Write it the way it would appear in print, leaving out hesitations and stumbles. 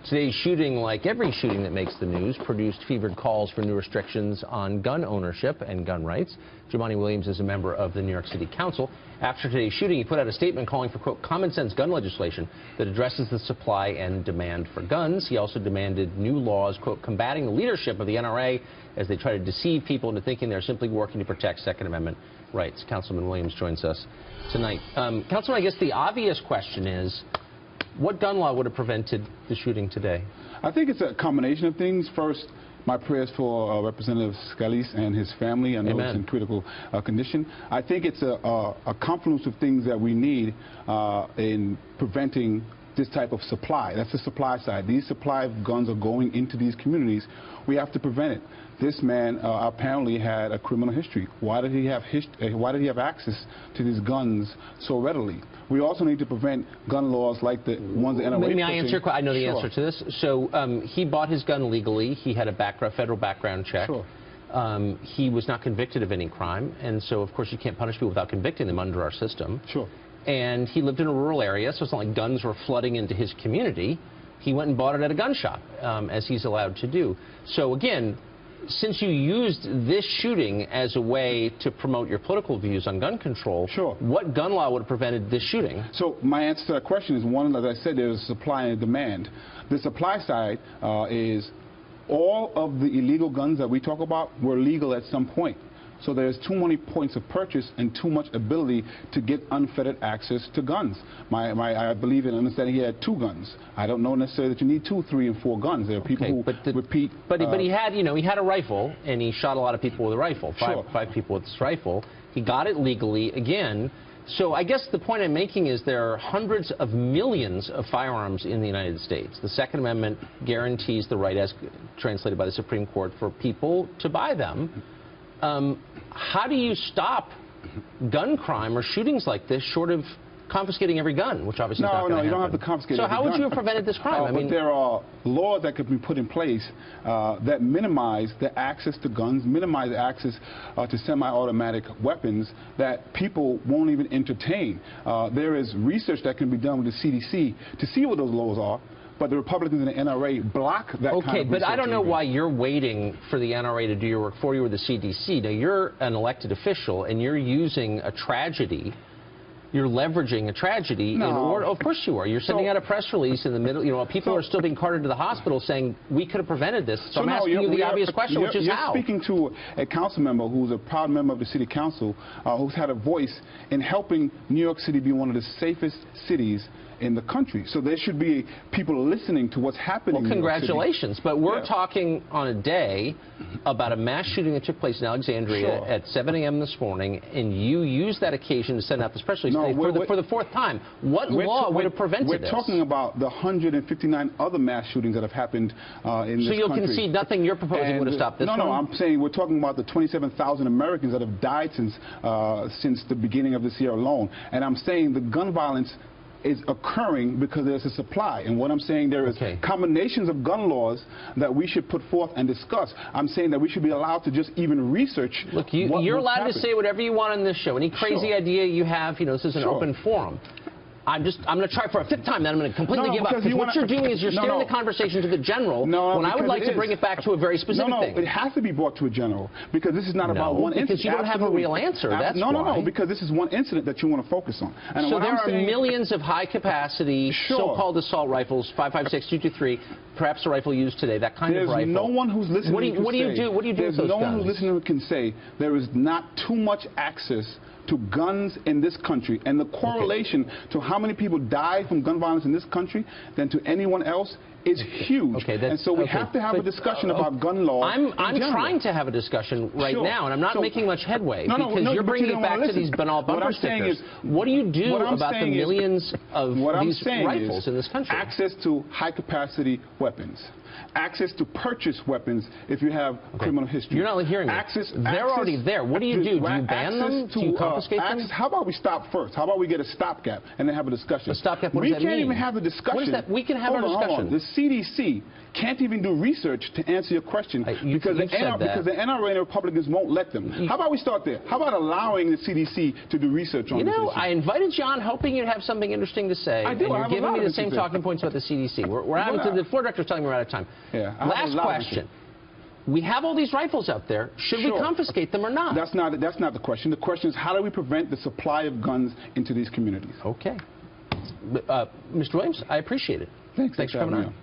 Today's shooting, like every shooting that makes the news, produced fevered calls for new restrictions on gun ownership and gun rights. Jumaane Williams is a member of the New York City Council. After today's shooting, he put out a statement calling for, quote, common-sense gun legislation that addresses the supply and demand for guns. He also demanded new laws, quote, combating the leadership of the NRA as they try to deceive people into thinking they're simply working to protect Second Amendment rights. Councilman Williams joins us tonight. Councilman, I guess the obvious question is, what gun law would have prevented the shooting today? I think it's a combination of things. First, my prayers for Representative Scalise and his family. I know he's in critical condition. I think it's a confluence of things that we need in preventing this type of supply. That's the supply side. These supply of guns are going into these communities. We have to prevent it. This man apparently had a criminal history. Why did he have access to these guns so readily? We also need to prevent gun laws like the ones that NRA. May I answer? I know the answer to this. So he bought his gun legally. He had a federal background check. Sure. He was not convicted of any crime, and so of course you can't punish people without convicting them under our system. Sure. And he lived in a rural area, so it's not like guns were flooding into his community. He went and bought it at a gun shop, as he's allowed to do. So again, since you used this shooting as a way to promote your political views on gun control, sure, what gun law would have prevented this shooting? So my answer to that question is, one, as I said, there's supply and demand. The supply side is all of the illegal guns that we talk about were legal at some point. So there's too many points of purchase and too much ability to get unfettered access to guns. I believe and understand he had 2 guns. I don't know necessarily that you need 2, 3, and 4 guns. There are people who repeat. But he had, he had a rifle, and he shot a lot of people with a rifle. Five people with this rifle. He got it legally again. So I guess the point I'm making is there are hundreds of millions of firearms in the United States. The Second Amendment guarantees the right, as translated by the Supreme Court, for people to buy them. How do you stop gun crime or shootings like this short of confiscating every gun, which obviously is not going to happen? No, you don't have to confiscate every gun. So how would you have prevented this crime? But there are laws that could be put in place that minimize the access to guns, minimize the access to semi-automatic weapons that people won't even entertain. There is research that can be done with the CDC to see what those laws are. But the Republicans and the NRA block that kind of research. Okay, but I don't know why you're waiting for the NRA to do your work for you or the CDC. Now, you're an elected official, and you're using a tragedy. You're leveraging a tragedy in order. Of course you are. You're sending out a press release in the middle. People are still being carted to the hospital saying, we could have prevented this. So I'm asking you the obvious question, which is how? You're speaking to a council member who's a proud member of the city council, who's had a voice in helping New York City be one of the safest cities in the country. So there should be people listening to what's happening. Well, congratulations. But we're talking on a day about a mass shooting that took place in Alexandria at 7 a.m. this morning, and you used that occasion to send out this press release for the 4th time. What law would have prevented this? We're talking about the 159 other mass shootings that have happened in this country. So you'll concede nothing you're proposing would have stopped this? No, I'm saying we're talking about the 27,000 Americans that have died since the beginning of this year alone. And I'm saying the gun violence is occurring because there's a supply. And what I'm saying, there is combinations of gun laws that we should put forth and discuss. I'm saying that we should be allowed to just even research. Look, you're allowed to say whatever you want on this show. Any crazy idea you have, this is an open forum. I'm going to try for a 5th time, then I'm going to completely give up. Because what you're doing is you're steering the conversation to the general, when I would like to bring it back to a very specific thing. It has to be brought to a general, because this is not about one incident. Because you don't have a real answer, that's why. No, because this is one incident that you want to focus on. And so there are millions of high-capacity, so-called assault rifles, 5.56, 223, perhaps a rifle used today, that kind of rifle. There's no one who's listening What do you do with those guns? There's no one who's listening who can say there is not too much access to guns in this country, and the correlation to how many people die from gun violence in this country than to anyone else is huge. And so we have to have a discussion about gun law. I'm trying to have a discussion right now, and I'm not making much headway because you're bringing it back to these banal bumper stickers. What do you do about the millions of these rifles in this country? Access to high-capacity weapons. Access to purchase weapons if you have criminal history. You're not hearing me. They're already there. What do you do? Do you ban them? Do you confiscate them? How about we stop first? How about we get a stopgap and then have a discussion? A stopgap, what does that mean? We can't even have a discussion. What is that? We can have a discussion. Hold on. CDC can't even do research to answer your question because the NRA and the Republicans won't let them. How about we start there? How about allowing the CDC to do research on this issue? I invited you on hoping you'd have something interesting to say. I do. And you're giving me the same talking points about the CDC. The floor director's telling me we're out of time. Yeah, last question. We have all these rifles out there. Should we confiscate them or not? That's not the question. The question is, how do we prevent the supply of guns into these communities? Okay. Mr. Williams, I appreciate it. Thanks for coming on.